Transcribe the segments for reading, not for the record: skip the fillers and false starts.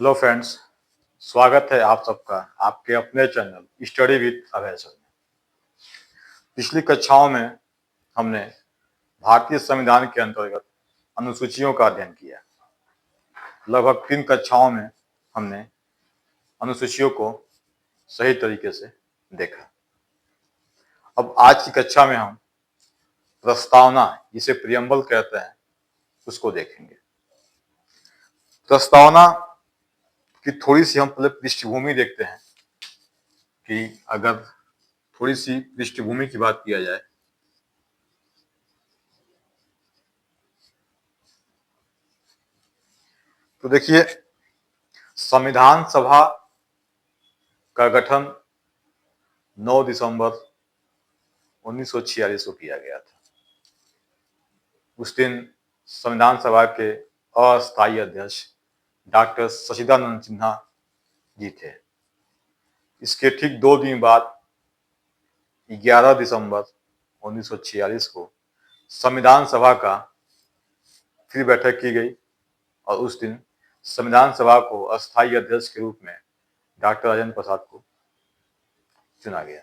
Hello friends, स्वागत है आप सबका आपके अपने channel study with Abhay sir में। पिछली कक्षाओं में हमने भारतीय संविधान के अंतर्गत अनुसूचियों का अध्ययन किया। लगभग 3 कक्षाओं में हमने अनुसूचियों को सही तरीके से देखा। अब आज की कक्षा में हम प्रस्तावना, जिसे प्रियम्बल कहते हैं, उसको देखेंगे। प्रस्तावना की थोड़ी सी हम पहले पृष्ठभूमि देखते हैं कि अगर थोड़ी सी पृष्ठभूमि की बात किया जाए तो देखिए, संविधान सभा का गठन 9 दिसंबर 1946 को किया गया था। उस दिन संविधान सभा के अस्थायी अध्यक्ष डॉक्टर सचिदानंद सिन्हा जी थे। इसके ठीक 2 दिन बाद 11 दिसंबर 1946 को संविधान सभा का फिर बैठक की गई और उस दिन संविधान सभा को अस्थायी अध्यक्ष के रूप में डॉक्टर राजेंद्र प्रसाद को चुना गया।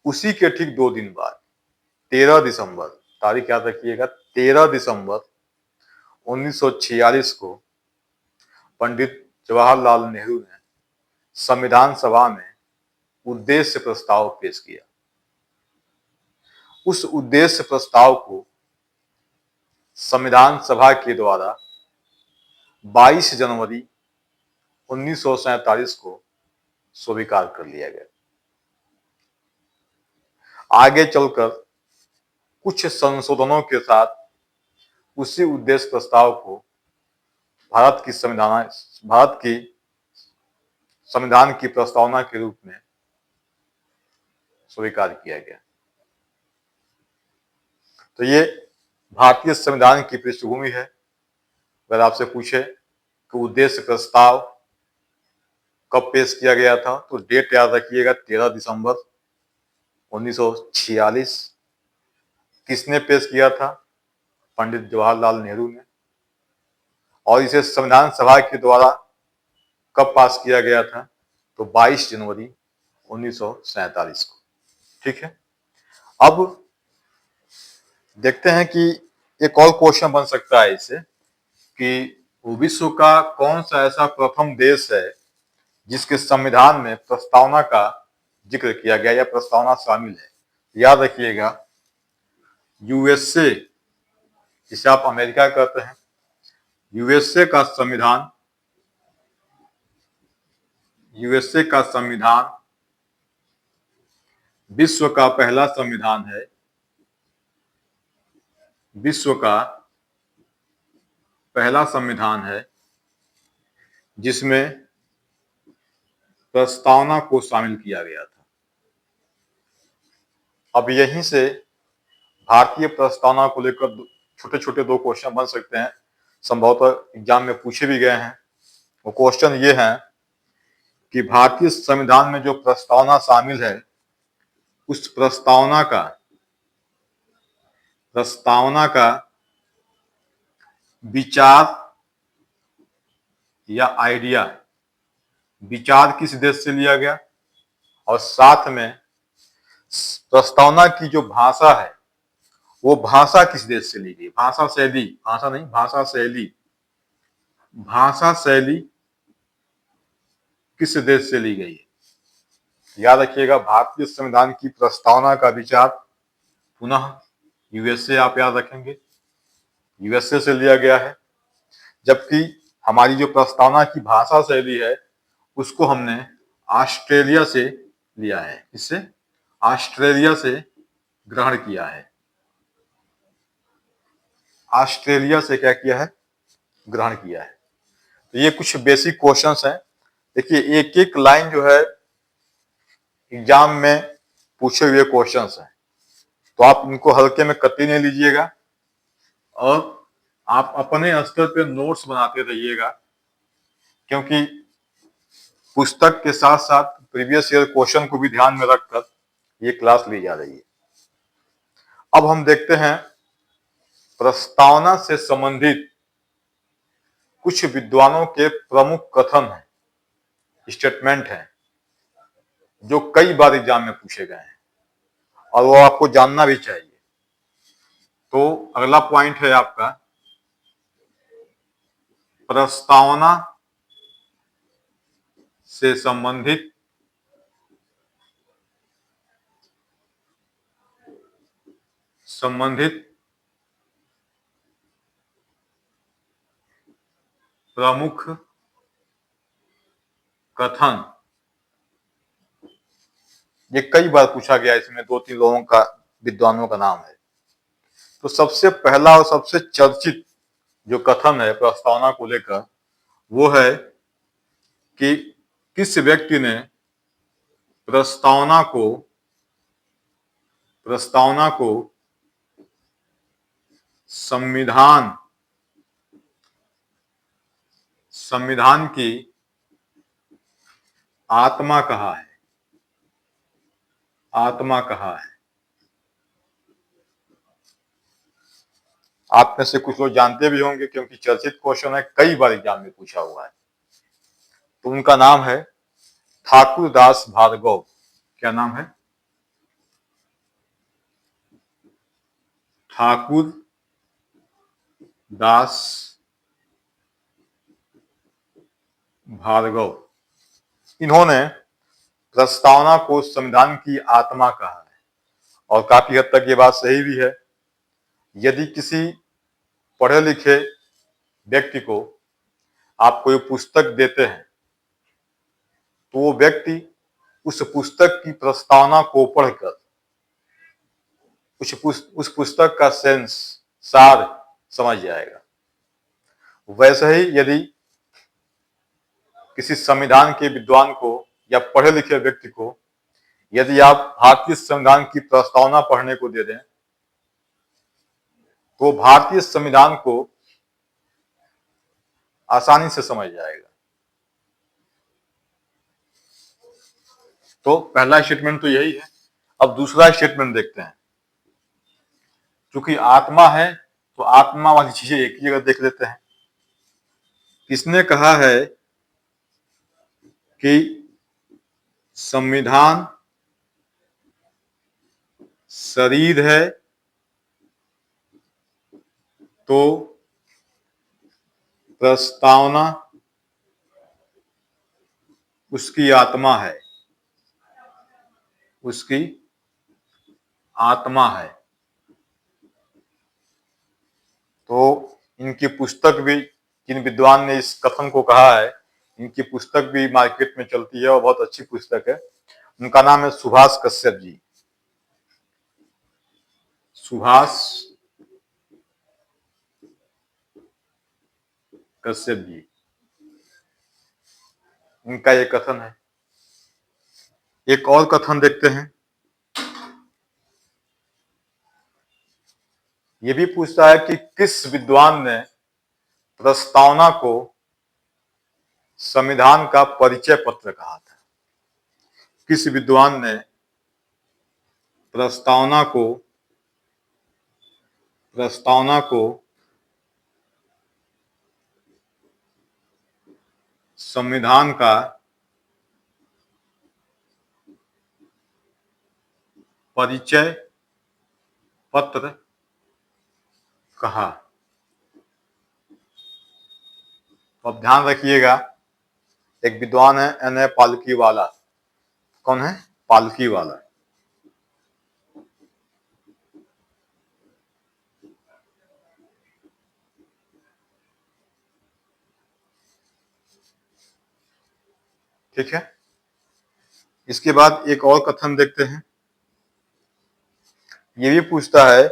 उसी के ठीक 2 दिन बाद 13 दिसंबर, तारीख याद रखिएगा, 13 दिसंबर 1946 को पंडित जवाहरलाल नेहरू ने संविधान सभा में उद्देश्य प्रस्ताव पेश किया। उस उद्देश्य प्रस्ताव को संविधान सभा के द्वारा 22 जनवरी 1947 को स्वीकार कर लिया गया। आगे चलकर कुछ संशोधनों के साथ उसी उद्देश्य प्रस्ताव को भारत की संविधान की प्रस्तावना के रूप में स्वीकार किया गया। तो ये भारतीय संविधान की पृष्ठभूमि है। अगर आपसे पूछे कि उद्देश्य प्रस्ताव कब पेश किया गया था तो डेट याद रखिएगा, 13 दिसंबर 1946। किसने पेश किया था? पंडित जवाहरलाल नेहरू ने। और इसे संविधान सभा के द्वारा कब पास किया गया था तो 22 जनवरी 1947 को। ठीक है, अब देखते हैं कि एक और क्वेश्चन बन सकता है इससे कि विश्व का कौन सा ऐसा प्रथम देश है जिसके संविधान में प्रस्तावना का जिक्र किया गया या प्रस्तावना शामिल है। याद रखिएगा, यूएसए, जिसे आप अमेरिका कहते हैं, यूएसए का संविधान विश्व का पहला संविधान है, विश्व का पहला संविधान है जिसमें प्रस्तावना को शामिल किया गया था। अब यहीं से भारतीय प्रस्तावना को लेकर छोटे छोटे 2 क्वेश्चन बन सकते हैं, संभवतः एग्जाम में पूछे भी गए हैं। वो क्वेश्चन ये है कि भारतीय संविधान में जो प्रस्तावना शामिल है उस प्रस्तावना का विचार या आइडिया, विचार किस देश से लिया गया और साथ में प्रस्तावना की जो भाषा है वो भाषा किस देश से ली गई। भाषा शैली किस देश से ली गई है। याद रखिएगा, भारतीय संविधान की प्रस्तावना का विचार पुनः यूएसए, आप याद रखेंगे, यूएसए से लिया गया है, जबकि हमारी जो प्रस्तावना की भाषा शैली है उसको हमने ऑस्ट्रेलिया से लिया है। इससे ऑस्ट्रेलिया से ग्रहण किया है, ऑस्ट्रेलिया से क्या किया है, ग्रहण किया है। तो ये कुछ बेसिक क्वेश्चंस हैं। देखिए, एक एक लाइन जो है एग्जाम में पूछे हुए क्वेश्चंस हैं, तो आप इनको हल्के में कतई नहीं लीजिएगा और आप अपने स्तर पे नोट्स बनाते रहिएगा, क्योंकि पुस्तक के साथ साथ प्रीवियस ईयर क्वेश्चन को भी ध्यान में रखकर ये क्लास ली जा रही है। अब हम देखते हैं प्रस्तावना से संबंधित कुछ विद्वानों के प्रमुख कथन हैं, स्टेटमेंट हैं, जो कई बार एग्जाम में पूछे गए हैं और वो आपको जानना भी चाहिए। तो अगला पॉइंट है आपका प्रस्तावना से संबंधित प्रमुख कथन। ये कई बार पूछा गया, इसमें 2-3 लोगों का, विद्वानों का नाम है। तो सबसे पहला और सबसे चर्चित जो कथन है प्रस्तावना को लेकर वो है कि किस व्यक्ति ने प्रस्तावना को संविधान की आत्मा कहा है। आप में से कुछ लोग जानते भी होंगे क्योंकि चर्चित क्वेश्चन है, कई बार एग्जाम में पूछा हुआ है। तो उनका नाम है ठाकुर दास भार्गव। क्या नाम है? ठाकुर दास भार्गव। इन्होंने प्रस्तावना को संविधान की आत्मा कहा है और काफी हद तक ये बात सही भी है। यदि किसी पढ़े लिखे व्यक्ति को आप कोई पुस्तक देते हैं तो वो व्यक्ति उस पुस्तक की प्रस्तावना को पढ़कर उस पुस्तक का सेंस, सार समझ जाएगा। वैसे ही यदि किसी संविधान के विद्वान को या पढ़े लिखे व्यक्ति को यदि आप भारतीय संविधान की प्रस्तावना पढ़ने को दे दें तो भारतीय संविधान को आसानी से समझ जाएगा। तो पहला स्टेटमेंट तो यही है। अब दूसरा स्टेटमेंट देखते हैं। क्योंकि आत्मा है तो आत्मा वाली चीजें एक ही जगह देख लेते हैं। किसने कहा है कि संविधान शरीर है तो प्रस्तावना उसकी आत्मा है। तो इनकी पुस्तक भी, जिन विद्वान ने इस कथन को कहा है, इनकी पुस्तक भी मार्केट में चलती है और बहुत अच्छी पुस्तक है। उनका नाम है सुभाष कश्यप जी। सुभाष कश्यप जी, इनका ये कथन है। एक और कथन देखते हैं। ये भी पूछता है कि किस विद्वान ने प्रस्तावना को संविधान का परिचय पत्र कहा था। किस विद्वान ने प्रस्तावना को संविधान का परिचय पत्र कहा। तो अब ध्यान रखिएगा, एक विद्वान है N.A. पालकीवाला। कौन है? पालकीवाला। ठीक है। इसके बाद एक और कथन देखते हैं। ये भी पूछता है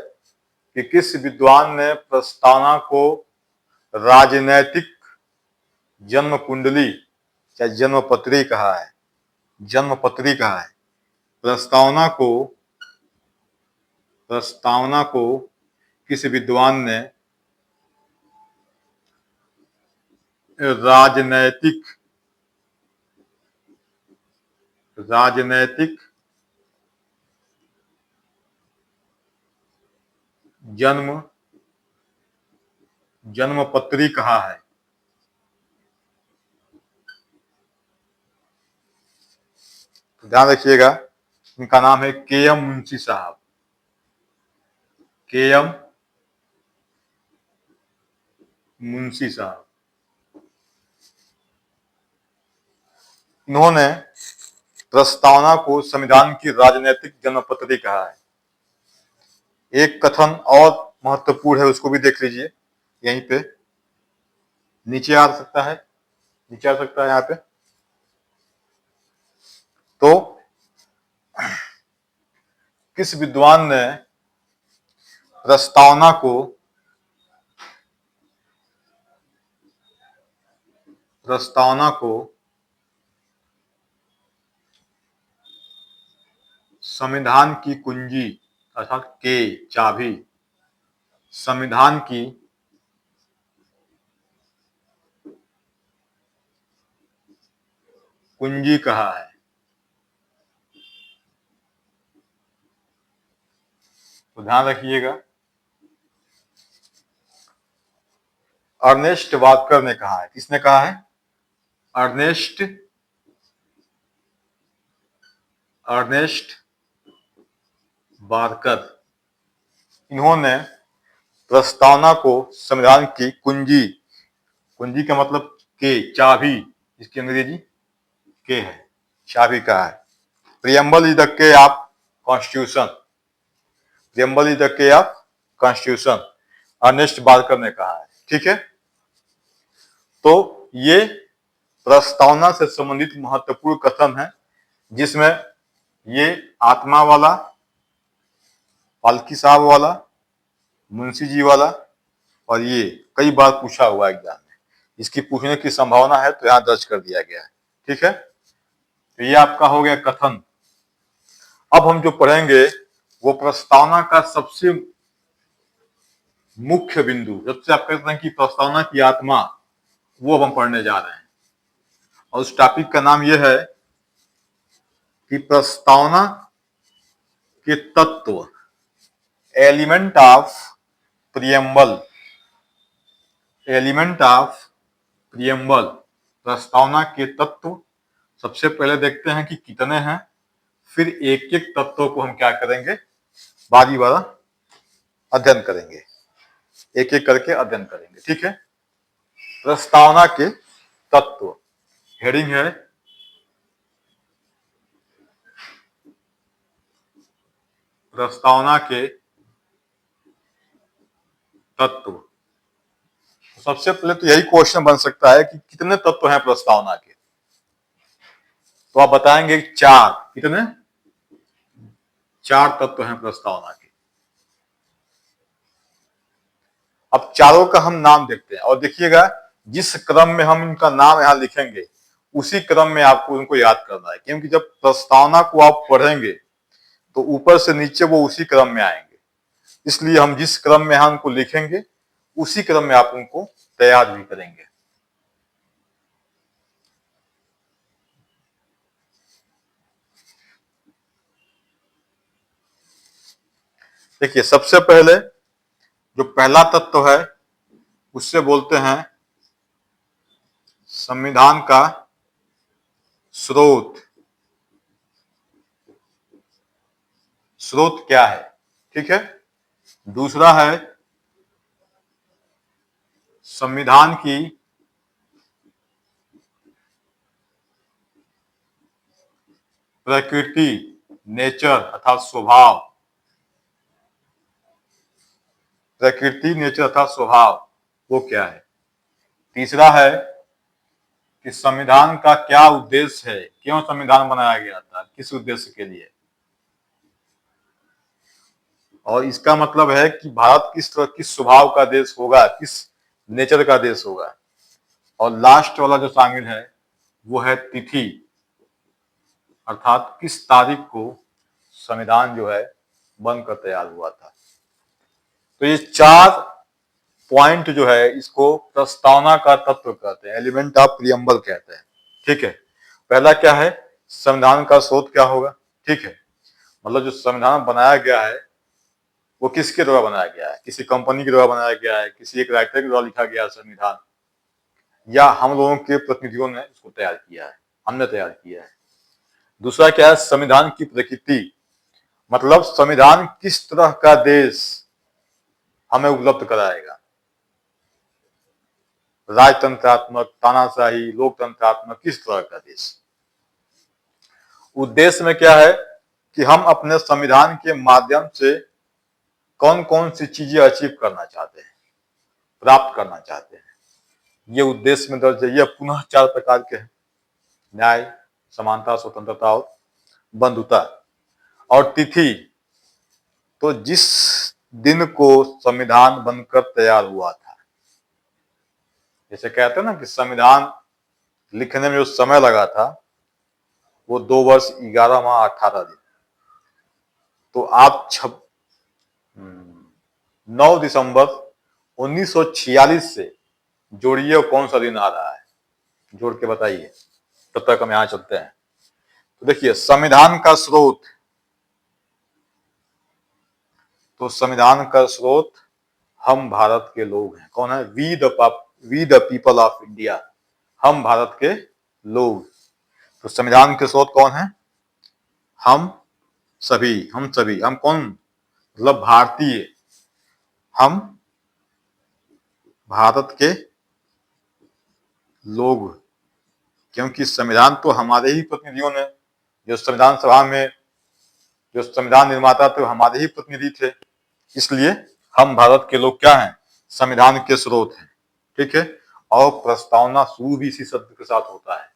कि किस विद्वान ने प्रस्तावना को राजनैतिक जन्म कुंडली या जन्मपत्री कहा है। प्रस्तावना को किस विद्वान ने राजनैतिक जन्मपत्री कहा है। तो ध्यान रखिएगा, इनका नाम है के.एम. मुंशी साहब। के.एम. मुंशी साहब। इन्होंने प्रस्तावना को संविधान की राजनीतिक जन्मपत्री कहा है। एक कथन और महत्वपूर्ण है, उसको भी देख लीजिए, यहीं पे नीचे आ सकता है, नीचे आ सकता है यहाँ पे। तो किस विद्वान ने प्रस्तावना को संविधान की कुंजी अर्थात के चाबी, संविधान की कुंजी कहा है? तो ध्यान रखिएगा, अर्नेस्ट वाकर ने कहा है। किसने कहा है? Ernest Walker. इन्होंने प्रस्तावना को संविधान की कुंजी, कुंजी का मतलब के, चाबी, इसकी अंग्रेजी के है, चाबी कहा है। प्रियम्बल इज द के of constitution, preamble is the के ऑफ कॉन्स्टिट्यूशन, अर्नेस्ट वाकर ने कहा है। ठीक है, तो ये प्रस्तावना से संबंधित महत्वपूर्ण कथन है, जिसमें ये आत्मा वाला, पालकी साहब वाला, मुंशी जी वाला, और ये कई बार पूछा हुआ एग्जाम में, इसकी पूछने की संभावना है, तो यहां दर्ज कर दिया गया है। ठीक है, तो ये आपका हो गया कथन। अब हम जो पढ़ेंगे वो प्रस्तावना का सबसे मुख्य बिंदु, जब से आप कहते हैं कि प्रस्तावना की आत्मा, वो अब हम पढ़ने जा रहे हैं। और उस टॉपिक का नाम यह है कि प्रस्तावना के तत्व, element of preamble, element of preamble, प्रस्तावना के तत्व। सबसे पहले देखते हैं कि कितने हैं, फिर एक एक तत्वों को हम क्या करेंगे, बारी बारी अध्ययन करेंगे, एक एक करके अध्ययन करेंगे। ठीक है, प्रस्तावना के तत्व, हेडिंग है प्रस्तावना के तत्व। सबसे पहले तो यही क्वेश्चन बन सकता है कि कितने तत्व हैं प्रस्तावना के, तो आप बताएंगे चार। कितने? चार तत्व हैं प्रस्तावना के। अब चारों का हम नाम देखते हैं, और देखिएगा जिस क्रम में हम इनका नाम यहां लिखेंगे उसी क्रम में आपको उनको याद करना है, क्योंकि जब प्रस्तावना को आप पढ़ेंगे तो ऊपर से नीचे वो उसी क्रम में आएंगे, इसलिए हम जिस क्रम में यहां उनको लिखेंगे उसी क्रम में आप उनको तैयार भी करेंगे। देखिए, सबसे पहले जो पहला तत्व है उससे बोलते हैं संविधान का स्रोत। स्रोत क्या है? ठीक है, दूसरा है संविधान की प्रकृति, नेचर अर्थात स्वभाव, प्रकृति, नेचर अर्थात स्वभाव, वो क्या है। तीसरा है कि संविधान का क्या उद्देश्य है, क्यों संविधान बनाया गया था, किस उद्देश्य के लिए, और इसका मतलब है कि भारत किस तरह, किस स्वभाव का देश होगा, किस नेचर का देश होगा। और लास्ट वाला जो शामिल है वो है तिथि, अर्थात किस तारीख को संविधान जो है बनकर तैयार हुआ था। तो ये चार पॉइंट जो है इसको प्रस्तावना का तत्व कहते हैं, एलिमेंट ऑफ प्रियम्बल कहते हैं। ठीक है, पहला क्या है, संविधान का स्रोत क्या होगा। ठीक है, मतलब जो संविधान बनाया गया है वो किसके द्वारा बनाया गया है, किसी कंपनी के द्वारा बनाया गया है, किसी एक राइटर के द्वारा लिखा गया संविधान, या हम लोगों के प्रतिनिधियों ने इसको तैयार किया है, हमने तैयार किया है। दूसरा क्या है, संविधान की प्रकृति, मतलब संविधान किस तरह का देश हमें उपलब्ध कराएगा, राजतंत्रात्मक, तानाशाही, लोकतंत्रात्मक, किस तरह का देश। उद्देश्य में क्या है कि हम अपने संविधान के माध्यम से कौन कौन सी चीजें अचीव करना चाहते हैं, प्राप्त करना चाहते हैं, ये उद्देश्य में दर्ज है। यह पुनः 4 प्रकार के हैं, न्याय, समानता, स्वतंत्रता और बंधुता। और तिथि, तो जिस दिन को संविधान बनकर तैयार हुआ था, जैसे कहते हैं ना कि संविधान लिखने में जो समय लगा था वो 2 वर्ष 11 माह 18 दिन। तो आप 9 दिसंबर 1946 से जोड़िए, कौन सा दिन आ रहा है, जोड़ के बताइए, तब तक हम यहां चलते हैं। तो देखिए, संविधान का स्रोत, तो संविधान का स्रोत हम भारत के लोग हैं। कौन है? We the people of India, हम भारत के लोग। तो संविधान के स्रोत कौन है? हम सभी। हम कौन? मतलब भारतीय, हम भारत के लोग, क्योंकि संविधान तो हमारे ही प्रतिनिधियों ने, जो संविधान सभा में जो संविधान निर्माता थे हमारे ही प्रतिनिधि थे, इसलिए हम भारत के लोग क्या हैं? संविधान के स्रोत हैं। ठीक है। और प्रस्तावना शुरू भी इसी शब्द के साथ होता है।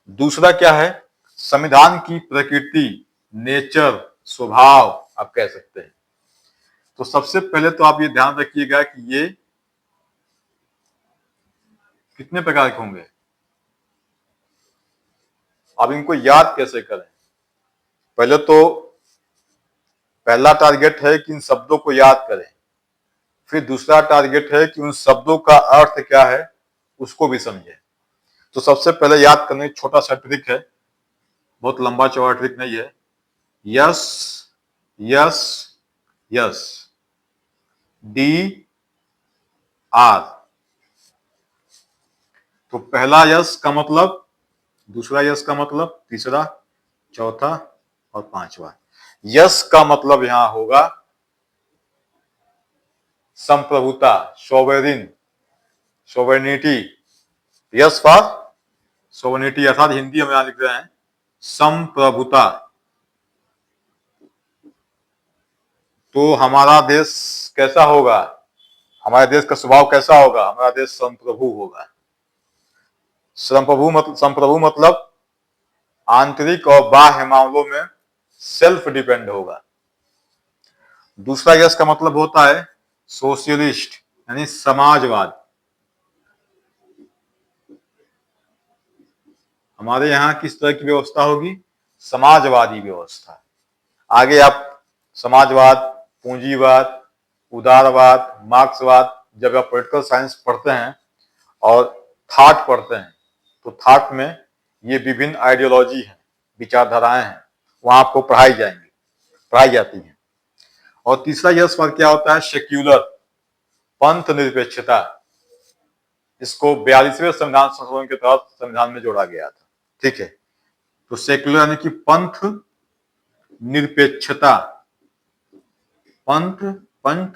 दूसरा क्या है? संविधान की प्रकृति, नेचर, स्वभाव आप कह सकते हैं। तो सबसे पहले तो आप ये ध्यान रखिएगा कि ये कितने प्रकार के होंगे, अब इनको याद कैसे करें। पहले तो पहला टारगेट है कि इन शब्दों को याद करें, फिर दूसरा टारगेट है कि उन शब्दों का अर्थ क्या है उसको भी समझें। तो सबसे पहले याद करने एक छोटा सा ट्रिक है, बहुत लंबा चौड़ा ट्रिक नहीं है। Yes yes yes, D R. तो पहला यस का मतलब, दूसरा यस का मतलब, तीसरा, चौथा और पांचवा। यस का मतलब यहां होगा संप्रभुता, सोवेरिन, सोवेनिटी। यस फॉर सोवेनिटी, अर्थात हिंदी में यहां लिख रहे हैं संप्रभुता। तो हमारा देश कैसा होगा, हमारे देश का स्वभाव कैसा होगा? हमारा देश संप्रभु होगा। संप्रभु मतलब आंतरिक और बाह्य मामलों में सेल्फ डिपेंड होगा। दूसरा यस का मतलब होता है सोशलिस्ट, यानी समाजवाद। हमारे यहाँ किस तरह की व्यवस्था होगी? समाजवादी व्यवस्था। आगे आप समाजवाद, पूंजीवाद, उदारवाद, मार्क्सवाद, जब आप पॉलिटिकल साइंस पढ़ते हैं और थॉट पढ़ते हैं, तो थॉट में ये विभिन्न आइडियोलॉजी हैं, विचारधाराएं हैं, वहां आपको पढ़ाई जाती हैं। और तीसरा यश पर क्या होता है? सेक्युलर, पंथ निरपेक्षता। इसको 42वें संविधान संशोधन के तहत संविधान में जोड़ा गया था। ठीक है। तो सेक्युलर यानी कि पंथ निरपेक्षता, पंथ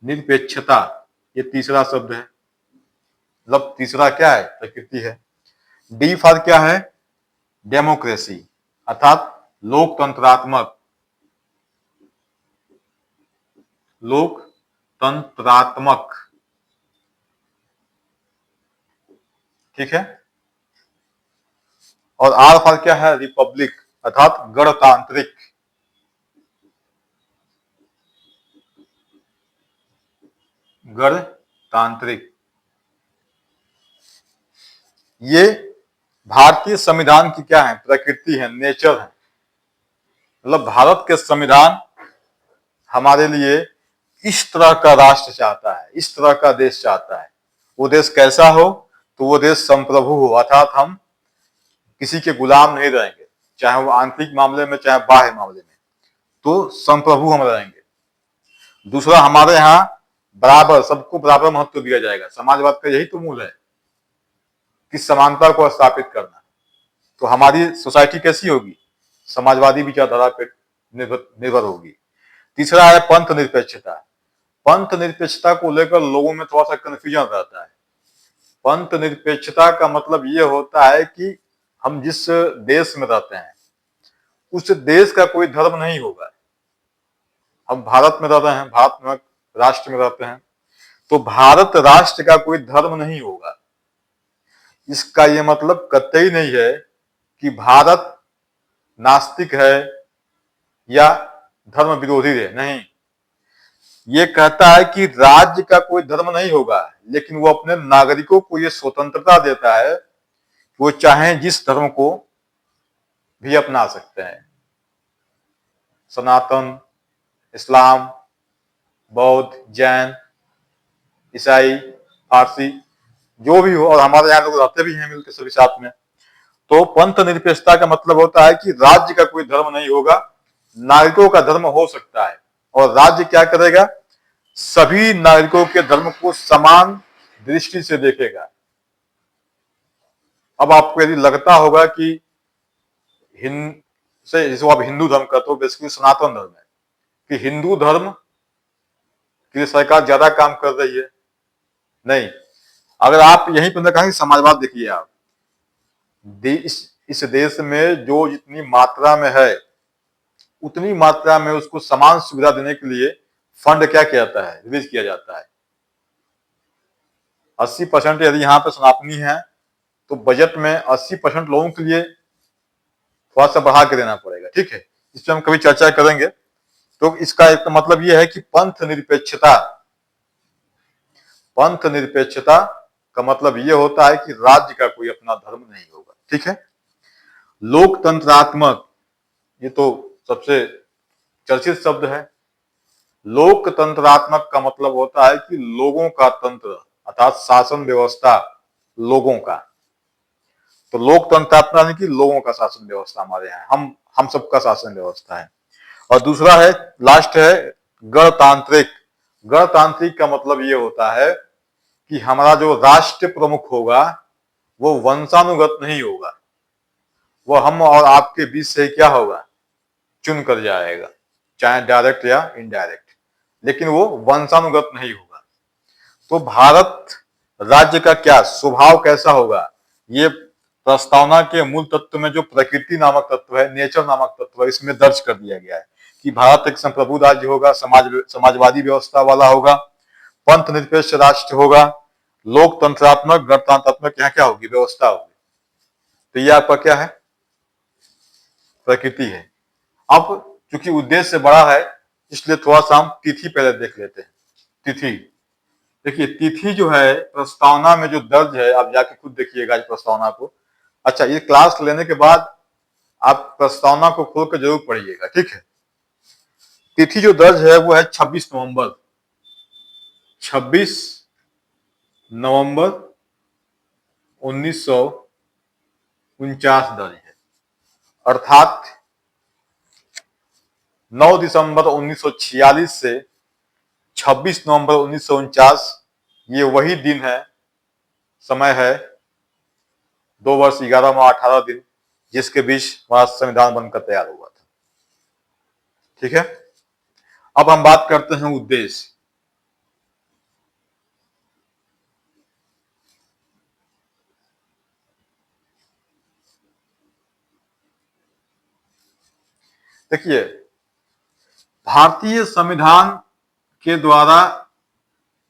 निरपेक्षता, ये तीसरा शब्द है। मतलब तीसरा क्या है? प्रकृति है। डी फॉर क्या है? डेमोक्रेसी, अर्थात लोकतंत्रात्मक, ठीक है। और आर फॉर क्या है? रिपब्लिक, अर्थात गणतांत्रिक। गणतांत्रिक, ये भारतीय संविधान की क्या है? प्रकृति है, नेचर है। मतलब भारत के संविधान हमारे लिए इस तरह का राष्ट्र चाहता है, इस तरह का देश चाहता है। वो देश कैसा हो? तो वो देश संप्रभु हो, अर्थात हम किसी के गुलाम नहीं रहेंगे, चाहे वो आंतरिक मामले में चाहे बाह्य मामले में, तो संप्रभु हम रहेंगे। दूसरा, हमारे यहाँ बराबर, सबको बराबर महत्व दिया जाएगा। समाजवाद का यही तो मूल है कि समानता को स्थापित करना। तो हमारी सोसाइटी कैसी होगी? समाजवादी विचारधारा पे निर्भर होगी। तीसरा है पंथ निरपेक्षता। पंथ निरपेक्षता को लेकर लोगों में थोड़ा सा कंफ्यूजन रहता है। पंथ निरपेक्षता का मतलब ये होता है कि हम जिस देश में रहते हैं उस देश का कोई धर्म नहीं होगा। हम भारत में रहते हैं, भारत में राष्ट्र में रहते हैं, तो भारत राष्ट्र का कोई धर्म नहीं होगा। इसका ये मतलब कतई नहीं है कि भारत नास्तिक है या धर्म विरोधी है, नहीं। ये कहता है कि राज्य का कोई धर्म नहीं होगा, लेकिन वो अपने नागरिकों को ये स्वतंत्रता देता है कि वो चाहे जिस धर्म को भी अपना सकते हैं। सनातन, इस्लाम, बौद्ध, जैन, ईसाई, फारसी, जो भी हो, और हमारे यहाँ लोग रहते भी हैं मिलकर सभी साथ में। तो पंथ निरपेक्षता का मतलब होता है कि राज्य का कोई धर्म नहीं होगा, नागरिकों का धर्म हो सकता है, और राज्य क्या करेगा? सभी नागरिकों के धर्म को समान दृष्टि से देखेगा। अब आपको यदि लगता होगा कि जिसको आप हिंदू धर्म कहते हो, बेसिकली सनातन धर्म है, कि हिंदू धर्म के लिए सरकार ज्यादा काम कर रही है, नहीं। अगर आप यहीं पर कहेंगे समाजवाद, देखिए आप इस देश में जो जितनी मात्रा में है उतनी मात्रा में उसको समान सुविधा देने के लिए फंड क्या किया जाता है? रिलीज किया जाता है। 80% यदि यहाँ पे सनातनी है तो बजट में 80% लोगों के लिए थोड़ा सा बढ़ा के देना पड़ेगा, ठीक है। इस पर हम कभी चर्चा करेंगे। तो इसका एक मतलब यह है कि पंथ निरपेक्षता का मतलब यह होता है कि राज्य का कोई अपना धर्म नहीं होगा, ठीक है। लोकतंत्रात्मक, ये तो सबसे चर्चित शब्द है। लोकतंत्रात्मक का मतलब होता है कि लोगों का तंत्र, अर्थात शासन व्यवस्था लोगों का। तो लोकतंत्रात्मक यानी कि लोगों का शासन व्यवस्था हमारे यहाँ, हम सबका शासन व्यवस्था है। और दूसरा है, लास्ट है गणतांत्रिक। गणतांत्रिक का मतलब ये होता है कि हमारा जो राष्ट्र प्रमुख होगा वो वंशानुगत नहीं होगा, वो हम और आपके बीच से क्या होगा? चुन कर जाएगा, चाहे डायरेक्ट या इनडायरेक्ट, लेकिन वो वंशानुगत नहीं होगा। तो भारत राज्य का क्या स्वभाव कैसा होगा? ये प्रस्तावना के मूल तत्व में जो प्रकृति नामक तत्व है, नेचर नामक तत्व है, इसमें दर्ज कर दिया गया है कि भारत एक संप्रभु राज्य होगा, समाजवादी व्यवस्था वाला होगा, पंथ निरपेक्ष राष्ट्र होगा, लोकतंत्रात्मक, गणतंत्रात्मक यहाँ क्या होगी? व्यवस्था होगी। तो ये आपका क्या है? प्रकृति है। अब चूंकि उद्देश्य बड़ा है इसलिए थोड़ा सा हम तिथि पहले देख लेते हैं। तिथि, देखिए तिथि जो है प्रस्तावना में जो दर्ज है, आप जाके खुद देखिएगा इस प्रस्तावना को। अच्छा, ये क्लास लेने के बाद आप प्रस्तावना को खोल कर जरूर पढ़िएगा, ठीक है। तिथि जो दर्ज है वो है 26 नवंबर 1949 दर्ज है, अर्थात 9 दिसंबर 1946 से 26 नवंबर 1949 ये वही दिन है, समय है 2 वर्ष 11 माह 18 दिन, जिसके बीच हमारा संविधान बनकर तैयार हुआ था, ठीक है। अब हम बात करते हैं उद्देश्य। देखिए, भारतीय संविधान के द्वारा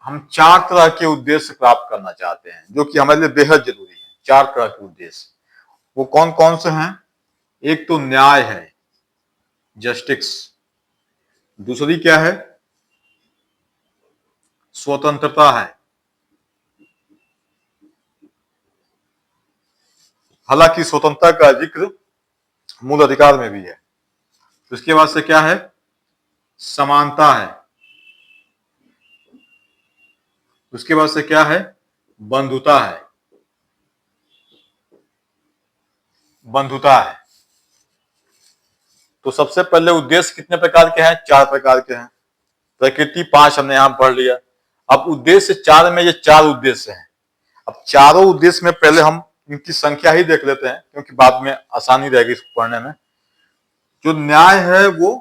हम 4 तरह के उद्देश्य प्राप्त करना चाहते हैं, जो कि हमारे लिए बेहद जरूरी है। 4 तरह के उद्देश्य, वो कौन कौन से हैं? एक तो न्याय है, जस्टिस। दूसरी क्या है? स्वतंत्रता है, हालांकि स्वतंत्रता का जिक्र मूल अधिकार में भी है। उसके बाद से क्या है? समानता है। उसके बाद से क्या है? बंधुता है। बंधुता है। तो सबसे पहले उद्देश्य कितने प्रकार के हैं? 4 प्रकार के हैं। प्रकृति 5 हमने यहां पढ़ लिया। अब उद्देश्य 4 में ये 4 उद्देश्य हैं। अब चारों उद्देश्य में पहले हम इनकी संख्या ही देख लेते हैं क्योंकि बाद में आसानी रहेगी इसको पढ़ने में। जो न्याय है वो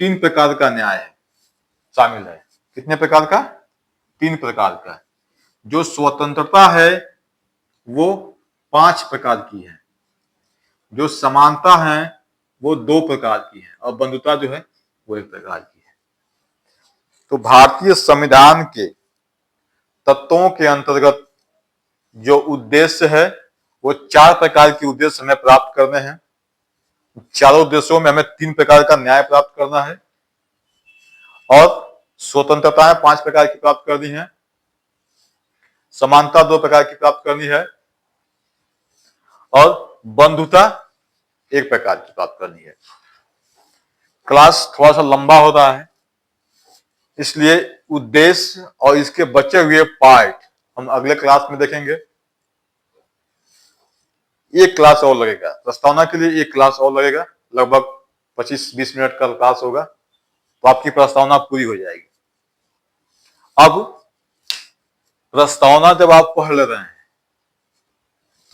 3 प्रकार का न्याय है, शामिल है। कितने प्रकार का? 3 प्रकार का। जो स्वतंत्रता है वो 5 प्रकार की है, जो समानता है वो 2 प्रकार की है, और बंधुता जो है वो 1 प्रकार की है। तो भारतीय संविधान के तत्वों के अंतर्गत जो उद्देश्य है वो 4 प्रकार के उद्देश्य हमें प्राप्त करने हैं। चारों उद्देश्यों में हमें 3 प्रकार का न्याय प्राप्त करना है, और स्वतंत्रताएं 5 प्रकार की प्राप्त करनी है, समानता 2 प्रकार की प्राप्त करनी है, और बंधुता 1 प्रकार की प्राप्त करनी है। क्लास थोड़ा सा लंबा हो रहा है, इसलिए उद्देश्य और इसके बचे हुए पार्ट हम अगले क्लास में देखेंगे। एक क्लास और लगेगा, प्रस्तावना के लिए 1 क्लास और लगेगा, लगभग 25-20 मिनट का क्लास होगा, तो आपकी प्रस्तावना पूरी हो जाएगी। अब प्रस्तावना जब आप पढ़ ले रहे हैं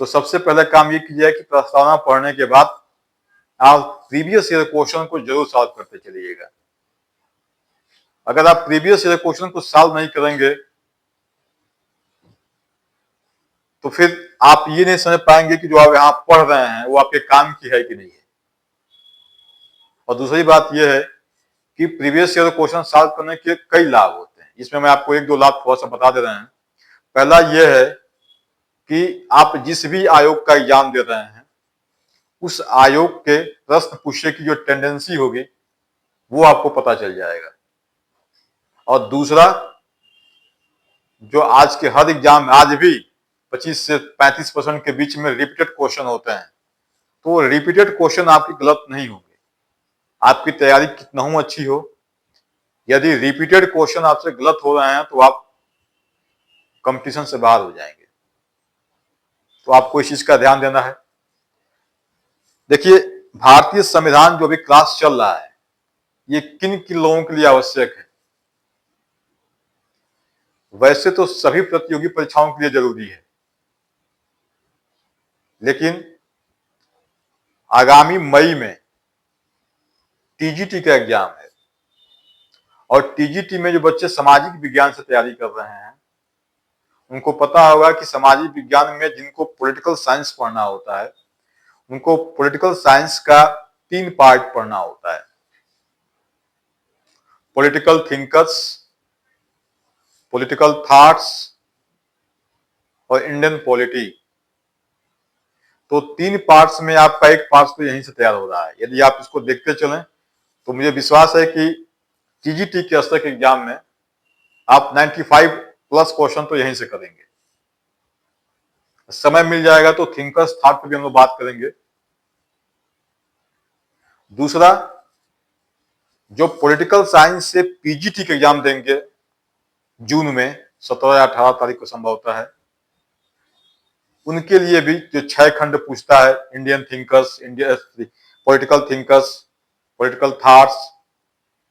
तो सबसे पहले काम ये कीजिए कि प्रस्तावना पढ़ने के बाद आप प्रीवियस ईयर क्वेश्चन को जरूर सॉल्व करते चलिएगा। अगर आप प्रीवियस ईयर क्वेश्चन को सॉल्व नहीं करेंगे तो फिर आप ये नहीं समझ पाएंगे कि जो आप यहाँ पढ़ रहे हैं वो आपके काम की है कि नहीं है। और दूसरी बात यह है कि प्रीवियस ईयर क्वेश्चन सॉल्व करने के कई लाभ होते हैं, इसमें मैं आपको 1-2 लाभ थोड़ा सा बता दे रहे हैं। पहला यह है कि आप जिस भी आयोग का एग्जाम दे रहे हैं उस आयोग के प्रश्न पूछने की जो टेंडेंसी होगी वो आपको पता चल जाएगा। और दूसरा, जो आज के हर एग्जाम में आज भी 25 से 35% के बीच में रिपीटेड क्वेश्चन होते हैं, तो रिपीटेड क्वेश्चन आपकी गलत नहीं होंगे। आपकी तैयारी कितना ही अच्छी हो, यदि रिपीटेड क्वेश्चन आपसे गलत हो रहे हैं तो आप कंपटीशन से बाहर हो जाएंगे। तो आपको इस चीज का ध्यान देना है। देखिए, भारतीय संविधान जो भी क्लास चल रहा है ये किन किन लोगों के लिए आवश्यक है? वैसे तो सभी प्रतियोगी परीक्षाओं के लिए जरूरी है, लेकिन आगामी मई में टीजीटी का एग्जाम है, और टीजीटी में जो बच्चे सामाजिक विज्ञान से तैयारी कर रहे हैं उनको पता होगा कि सामाजिक विज्ञान में जिनको पॉलिटिकल साइंस पढ़ना होता है उनको पॉलिटिकल साइंस का 3 पार्ट पढ़ना होता है: पॉलिटिकल थिंकर्स, पॉलिटिकल थॉट्स और इंडियन पॉलिटी। तो 3 पार्ट्स में आपका एक पार्ट तो यहीं से तैयार हो रहा है। यदि आप इसको देखते चलें तो मुझे विश्वास है कि टीजीटी के स्तर के एग्जाम में आप 95+ क्वेश्चन तो यहीं से करेंगे। समय मिल जाएगा तो थिंकर्स थॉट पर भी हम लोग बात करेंगे। दूसरा, जो पॉलिटिकल साइंस से पीजीटी के एग्जाम देंगे जून में 17 या 18 तारीख को संभव होता है, उनके लिए भी जो 6 खंड पूछता है: Indian thinkers, political thinkers, political thoughts,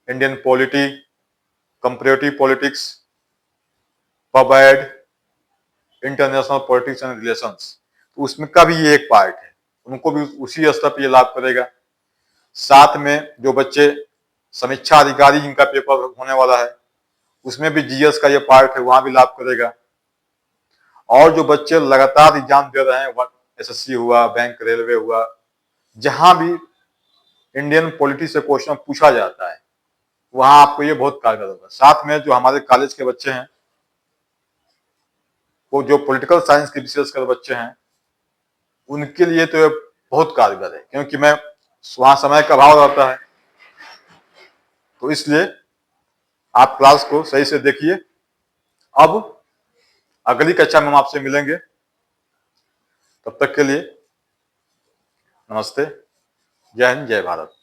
Indian polity, comparative politics, pub ad, international politics and relations, तो उसमें का भी ये एक पार्ट है, उनको भी उसी स्तर पर ये लाभ करेगा। साथ में जो बच्चे समीक्षा अधिकारी जिनका पेपर होने वाला है उसमें भी जीएस का ये पार्ट है, वहां भी लाभ करेगा। और जो बच्चे लगातार एग्जाम दे रहे हैं, एसएससी हुआ, बैंक रेलवे हुआ, जहां भी इंडियन पॉलिटी से क्वेश्चन पूछा जाता है वहां आपको ये बहुत कारगर होगा। साथ में जो हमारे कॉलेज के बच्चे हैं वो जो पॉलिटिकल साइंस के विशेषकर बच्चे हैं उनके लिए तो ये बहुत कारगर है, क्योंकि मैं वहां समय का अभाव रहता है, तो इसलिए आप क्लास को सही से देखिए। अब अगली कक्षा में हम आपसे मिलेंगे, तब तक के लिए नमस्ते, जय हिंद, जय भारत।